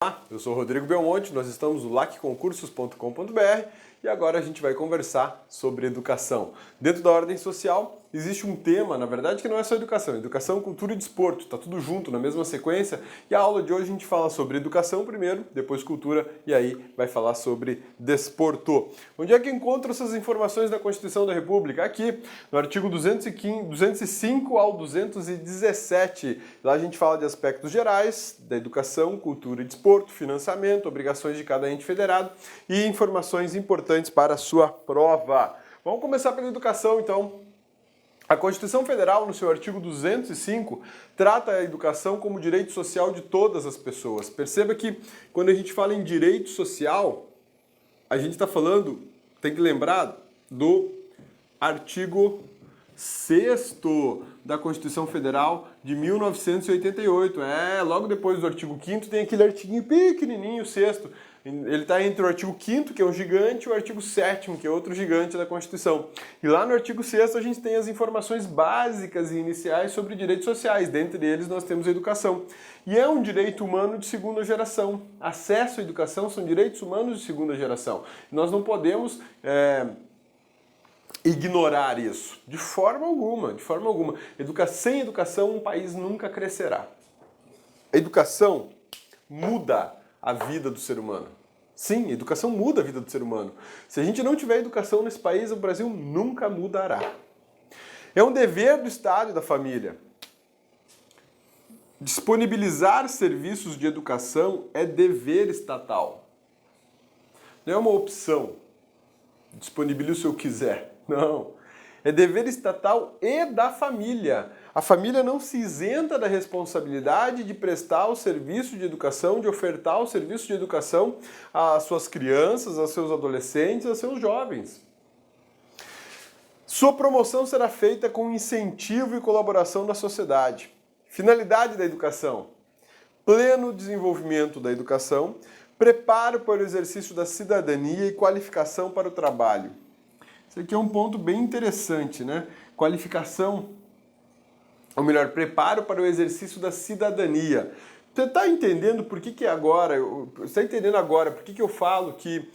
Olá, eu sou o Rodrigo Belmonte, nós estamos no lacconcursos.com.br e agora a gente vai conversar sobre educação. Dentro da ordem social existe um tema, na verdade, que não é só educação, educação, cultura e desporto, está tudo junto na mesma sequência, e a aula de hoje a gente fala sobre educação primeiro, depois cultura e aí vai falar sobre desporto. Onde é que encontra essas informações da Constituição da República? Aqui, no artigo 205 ao 217. Lá a gente fala de aspectos gerais da educação, cultura e desporto, financiamento, obrigações de cada ente federado e informações importantes para a sua prova. Vamos começar pela educação, então. A Constituição Federal, no seu artigo 205, trata a educação como direito social de todas as pessoas. Perceba que quando a gente fala em direito social, a gente está falando, tem que lembrar, do artigo 6º da Constituição Federal de 1988. Logo depois do artigo 5º tem aquele artiguinho pequenininho, o 6º. Ele está entre o artigo 5º, que é um gigante, e o artigo 7º, que é outro gigante da Constituição. E lá no artigo 6º a gente tem as informações básicas e iniciais sobre direitos sociais. Dentre eles nós temos a educação. E é um direito humano de segunda geração. Acesso à educação são direitos humanos de segunda geração. Nós não podemos ignorar isso. De forma alguma, de forma alguma. Sem educação um país nunca crescerá. A educação muda a vida do ser humano. Sim, a educação muda a vida do ser humano. Se a gente não tiver educação nesse país, o Brasil nunca mudará. É um dever do Estado e da família. Disponibilizar serviços de educação é dever estatal. Não é uma opção. Disponibilize se eu quiser. Não. É dever estatal e da família. A família não se isenta da responsabilidade de prestar o serviço de educação, de ofertar o serviço de educação às suas crianças, aos seus adolescentes, aos seus jovens. Sua promoção será feita com incentivo e colaboração da sociedade. Finalidade da educação: pleno desenvolvimento da educação, preparo para o exercício da cidadania e qualificação para o trabalho. Isso aqui é um ponto bem interessante, né? Qualificação, ou melhor, preparo para o exercício da cidadania. Você está entendendo por que agora, você está entendendo agora por que eu falo que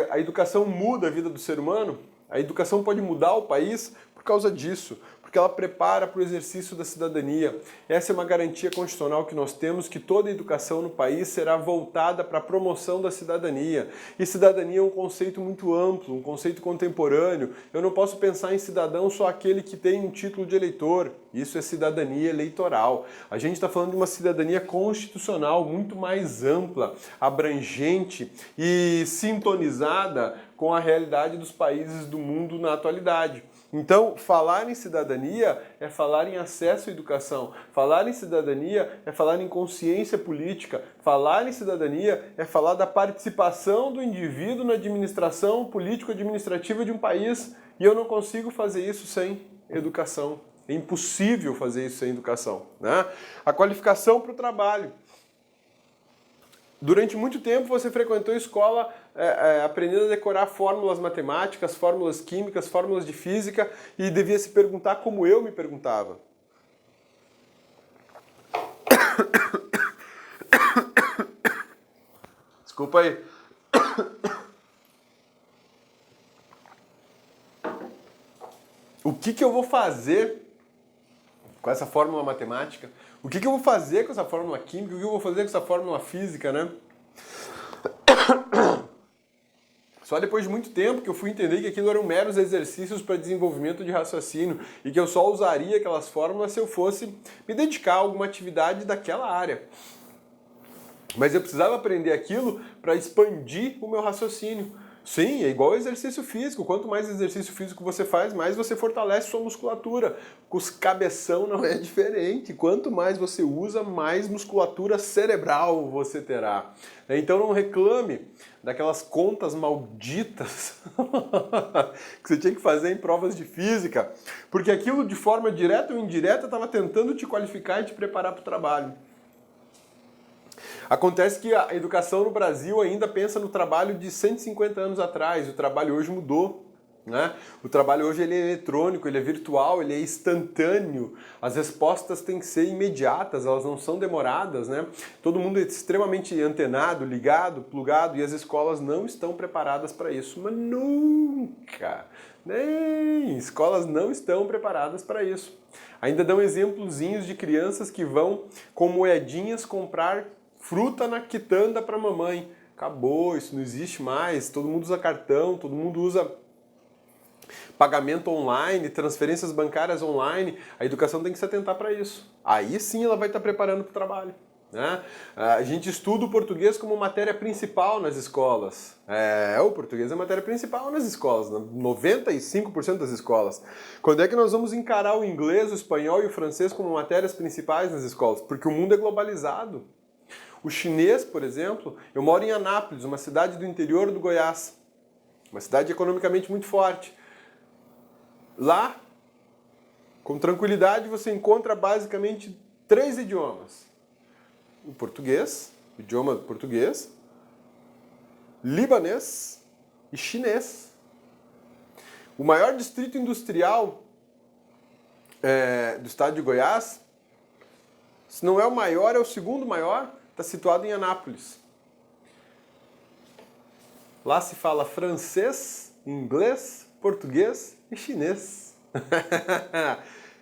a educação muda a vida do ser humano? A educação pode mudar o país por causa disso, porque ela prepara para o exercício da cidadania. Essa é uma garantia constitucional que nós temos, que toda a educação no país será voltada para a promoção da cidadania. E cidadania é um conceito muito amplo, um conceito contemporâneo. Eu não posso pensar em cidadão só aquele que tem um título de eleitor. Isso é cidadania eleitoral. A gente está falando de uma cidadania constitucional muito mais ampla, abrangente e sintonizada com a realidade dos países do mundo na atualidade. Então, falar em cidadania é falar em acesso à educação. Falar em cidadania é falar em consciência política. Falar em cidadania é falar da participação do indivíduo na administração político-administrativa de um país. E eu não consigo fazer isso sem educação. É impossível fazer isso sem educação, né? A qualificação para o trabalho. Durante muito tempo você frequentou escola aprendendo a decorar fórmulas matemáticas, fórmulas químicas, fórmulas de física e devia se perguntar como eu me perguntava. Desculpa aí. O que eu vou fazer com essa fórmula matemática? O que eu vou fazer com essa fórmula química? O que eu vou fazer com essa fórmula física, né? Só depois de muito tempo que eu fui entender que aquilo eram meros exercícios para desenvolvimento de raciocínio e que eu só usaria aquelas fórmulas se eu fosse me dedicar a alguma atividade daquela área. Mas eu precisava aprender aquilo para expandir o meu raciocínio. Sim, é igual exercício físico. Quanto mais exercício físico você faz, mais você fortalece sua musculatura. Os cabeção não é diferente. Quanto mais você usa, mais musculatura cerebral você terá. Então não reclame daquelas contas malditas que você tinha que fazer em provas de física, porque aquilo de forma direta ou indireta estava tentando te qualificar e te preparar para o trabalho. Acontece que a educação no Brasil ainda pensa no trabalho de 150 anos atrás, o trabalho hoje mudou. né? O trabalho hoje ele é eletrônico, ele é virtual, ele é instantâneo. As respostas têm que ser imediatas, elas não são demoradas, né? Todo mundo é extremamente antenado, ligado, plugado, e as escolas não estão preparadas para isso. Mas nunca! Nem! Escolas não estão preparadas para isso. Ainda dão exemplozinhos de crianças que vão com moedinhas comprar fruta na quitanda para a mamãe. Acabou, isso não existe mais. Todo mundo usa cartão, todo mundo usa pagamento online, transferências bancárias online. A educação tem que se atentar para isso. Aí sim ela vai estar preparando para o trabalho, né? A gente estuda o português como matéria principal nas escolas. O português é matéria principal nas escolas, 95% das escolas. Quando é que nós vamos encarar o inglês, o espanhol e o francês como matérias principais nas escolas? Porque o mundo é globalizado. O chinês, por exemplo, eu moro em Anápolis, uma cidade do interior do Goiás, uma cidade economicamente muito forte. Lá, com tranquilidade, você encontra basicamente 3 idiomas. O português, o idioma português, libanês e chinês. O maior distrito industrial do estado de Goiás, se não é o maior, é o segundo maior, está situado em Anápolis. Lá se fala francês, inglês, português e chinês.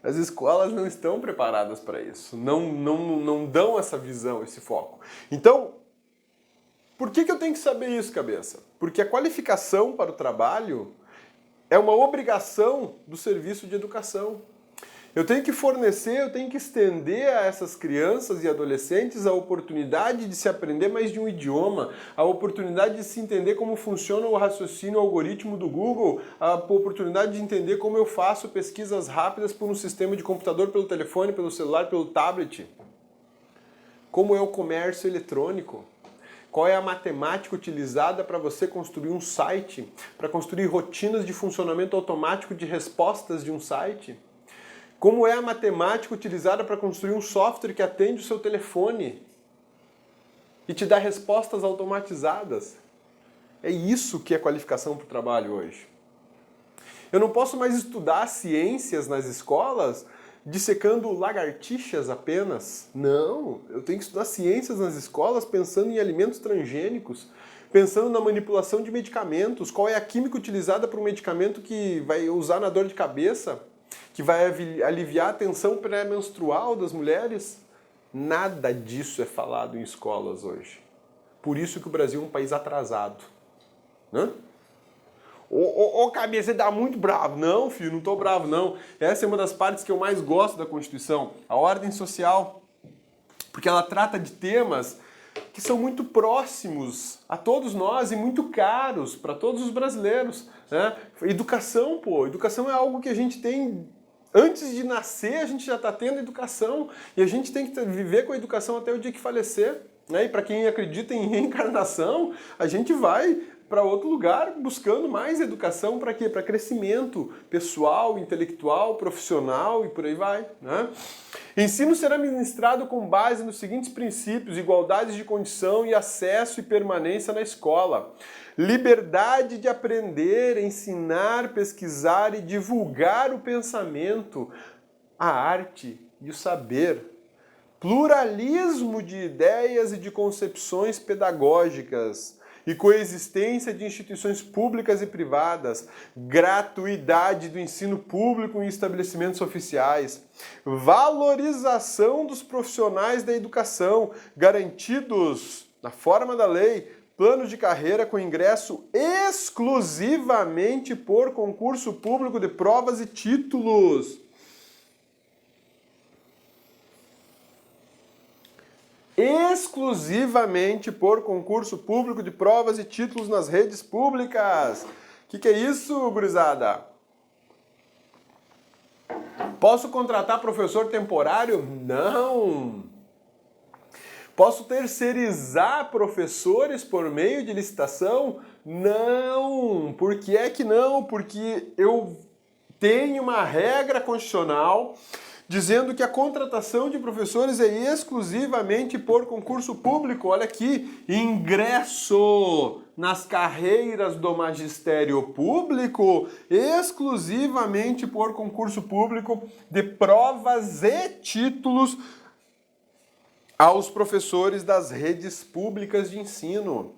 As escolas não estão preparadas para isso, não dão essa visão, esse foco. Então, por que eu tenho que saber isso, cabeça? Porque a qualificação para o trabalho é uma obrigação do serviço de educação. Eu tenho que fornecer, eu tenho que estender a essas crianças e adolescentes a oportunidade de se aprender mais de um idioma, a oportunidade de se entender como funciona o raciocínio algoritmo do Google, a oportunidade de entender como eu faço pesquisas rápidas por um sistema de computador, pelo telefone, pelo celular, pelo tablet. Como é o comércio eletrônico. Qual é a matemática utilizada para você construir um site, para construir rotinas de funcionamento automático de respostas de um site? Como é a matemática utilizada para construir um software que atende o seu telefone e te dá respostas automatizadas? É isso que é qualificação para o trabalho hoje. Eu não posso mais estudar ciências nas escolas dissecando lagartixas apenas. Não, eu tenho que estudar ciências nas escolas pensando em alimentos transgênicos, pensando na manipulação de medicamentos, qual é a química utilizada para um medicamento que vai usar na dor de cabeça, que vai aliviar a tensão pré-menstrual das mulheres. Nada disso é falado em escolas hoje. Por isso que o Brasil é um país atrasado. Né? Ô cabeça, você tá muito bravo. Não, filho, não tô bravo, não. Essa é uma das partes que eu mais gosto da Constituição. A ordem social. Porque ela trata de temas que são muito próximos a todos nós e muito caros para todos os brasileiros. Né? Educação, pô. Educação é algo que a gente tem... Antes de nascer, a gente já está tendo educação. E a gente tem que viver com a educação até o dia que falecer. Né? E para quem acredita em reencarnação, a gente vai para outro lugar buscando mais educação para quê? Para crescimento pessoal, intelectual, profissional e por aí vai. Né? Ensino será ministrado com base nos seguintes princípios: igualdade de condição e acesso e permanência na escola. Liberdade de aprender, ensinar, pesquisar e divulgar o pensamento, a arte e o saber. Pluralismo de ideias e de concepções pedagógicas e coexistência de instituições públicas e privadas, gratuidade do ensino público em estabelecimentos oficiais, valorização dos profissionais da educação, garantidos, na forma da lei, planos de carreira com ingresso exclusivamente por concurso público de provas e títulos. Exclusivamente por concurso público de provas e títulos nas redes públicas. Que é isso, gurizada? Posso contratar professor temporário? Não. Posso terceirizar professores por meio de licitação? Não. Por que é que não? Porque eu tenho uma regra constitucional dizendo que a contratação de professores é exclusivamente por concurso público. Olha aqui, ingresso nas carreiras do magistério público exclusivamente por concurso público de provas e títulos aos professores das redes públicas de ensino.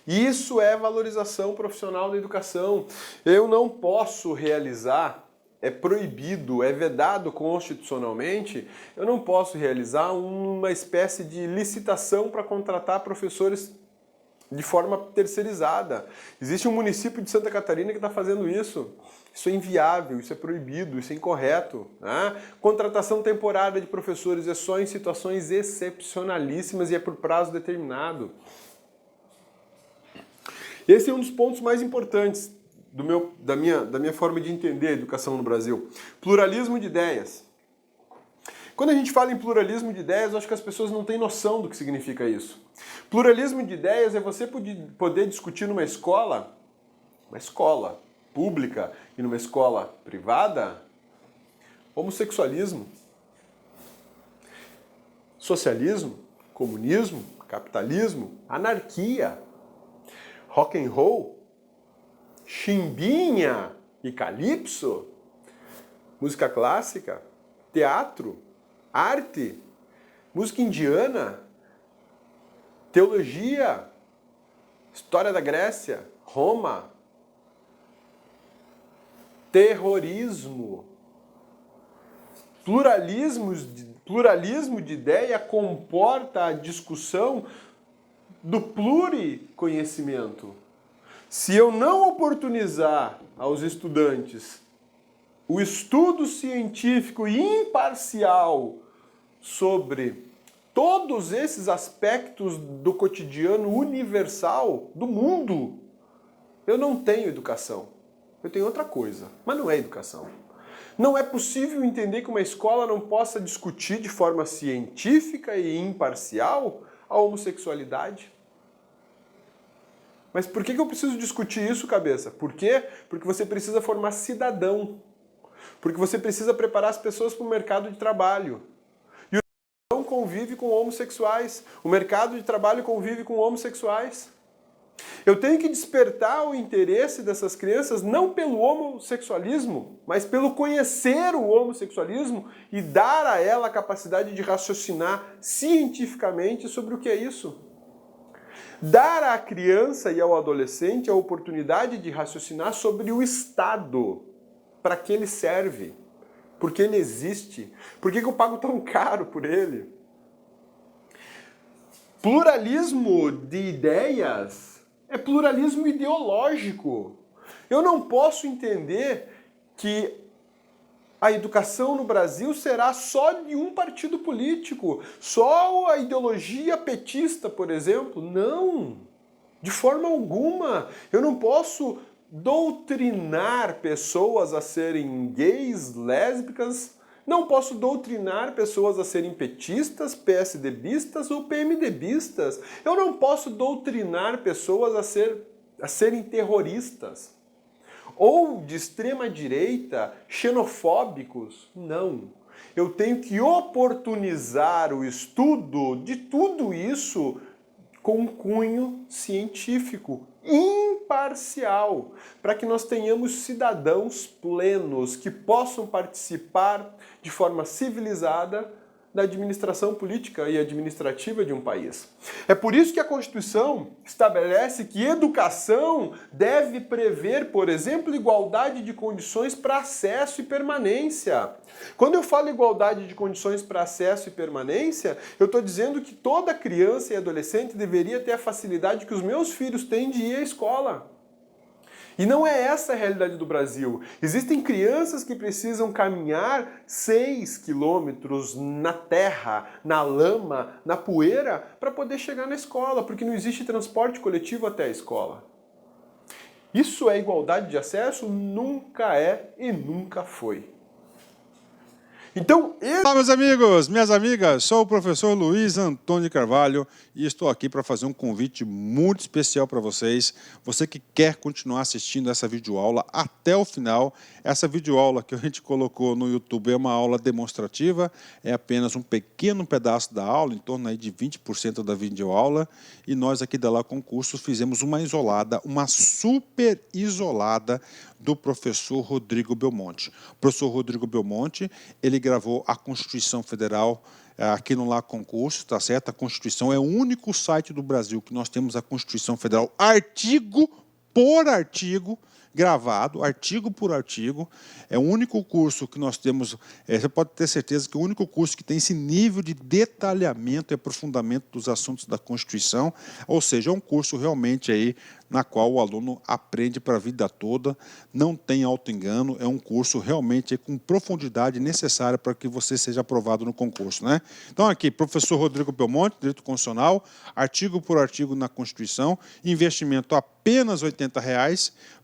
Isso é valorização profissional da educação. Eu não posso realizar, é proibido, é vedado constitucionalmente, eu não posso realizar uma espécie de licitação para contratar professores de forma terceirizada. Existe um município de Santa Catarina que está fazendo isso. Isso é inviável, isso é proibido, isso é incorreto. Né? Contratação temporária de professores é só em situações excepcionalíssimas e é por prazo determinado. Esse é um dos pontos mais importantes da minha forma de entender a educação no Brasil. Pluralismo de ideias. Quando a gente fala em pluralismo de ideias, eu acho que as pessoas não têm noção do que significa isso. Pluralismo de ideias é você poder discutir numa escola pública e numa escola privada, homossexualismo, socialismo, comunismo, capitalismo, anarquia, rock and roll, chimbinha e calypso, música clássica, teatro, arte, música indiana, teologia, história da Grécia, Roma, terrorismo. Pluralismo de ideia comporta a discussão do pluriconhecimento. Se eu não oportunizar aos estudantes o estudo científico e imparcial sobre todos esses aspectos do cotidiano universal do mundo, eu não tenho educação. Eu tenho outra coisa, mas não é educação. Não é possível entender que uma escola não possa discutir de forma científica e imparcial a homossexualidade. Mas por que eu preciso discutir isso, cabeça? Por quê? Porque você precisa formar cidadão. Porque você precisa preparar as pessoas para o mercado de trabalho. E o cidadão convive com homossexuais. O mercado de trabalho convive com homossexuais. Eu tenho que despertar o interesse dessas crianças não pelo homossexualismo, mas pelo conhecer o homossexualismo e dar a ela a capacidade de raciocinar cientificamente sobre o que é isso. Dar à criança e ao adolescente a oportunidade de raciocinar sobre o Estado, para que ele serve, porque ele existe, por que eu pago tão caro por ele. Pluralismo de ideias é pluralismo ideológico. Eu não posso entender que a educação no Brasil será só de um partido político, só a ideologia petista, por exemplo. Não, de forma alguma. Eu não posso doutrinar pessoas a serem gays, lésbicas, não posso doutrinar pessoas a serem petistas, PSDBistas ou PMDBistas. Eu não posso doutrinar pessoas a serem terroristas. Ou de extrema direita, xenofóbicos. Não. Eu tenho que oportunizar o estudo de tudo isso com um cunho científico, imparcial, para que nós tenhamos cidadãos plenos que possam participar de forma civilizada da administração política e administrativa de um país. É por isso que a Constituição estabelece que educação deve prever, por exemplo, igualdade de condições para acesso e permanência. Quando eu falo igualdade de condições para acesso e permanência, eu estou dizendo que toda criança e adolescente deveria ter a facilidade que os meus filhos têm de ir à escola. E não é essa a realidade do Brasil. Existem crianças que precisam caminhar 6 quilômetros na terra, na lama, na poeira, para poder chegar na escola, porque não existe transporte coletivo até a escola. Isso é igualdade de acesso? Nunca é e nunca foi. Então, Olá, meus amigos, minhas amigas, sou o professor Luiz Antônio Carvalho e estou aqui para fazer um convite muito especial para vocês. Você que quer continuar assistindo essa videoaula até o final. Essa videoaula que a gente colocou no YouTube é uma aula demonstrativa, é apenas um pequeno pedaço da aula, em torno aí de 20% da videoaula. E nós aqui da La Concursos fizemos uma isolada, uma super isolada do professor Rodrigo Belmonte. O professor Rodrigo Belmonte, ele gravou a Constituição Federal aqui no La Concursos, tá certo? A Constituição é o único site do Brasil que nós temos a Constituição Federal artigo por artigo, gravado, artigo por artigo. É o único curso que nós temos, você pode ter certeza que é o único curso que tem esse nível de detalhamento e aprofundamento dos assuntos da Constituição, ou seja, é um curso realmente aí na qual o aluno aprende para a vida toda, não tem auto-engano, é um curso realmente com profundidade necessária para que você seja aprovado no concurso, né? Então aqui, professor Rodrigo Belmonte, Direito Constitucional, artigo por artigo na Constituição, investimento apenas R$ 80,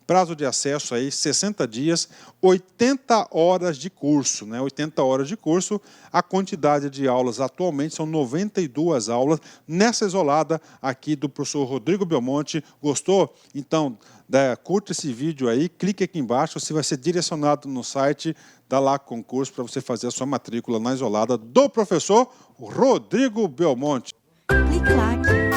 prazo de acesso aí 60 dias, 80 horas de curso, né? 80 horas de curso, a quantidade de aulas atualmente são 92 aulas, nessa isolada aqui do professor Rodrigo Belmonte. Gostou? Então, curta esse vídeo aí, clique aqui embaixo, você vai ser direcionado no site da La Concursos para você fazer a sua matrícula na isolada do professor Rodrigo Belmonte. Clique lá.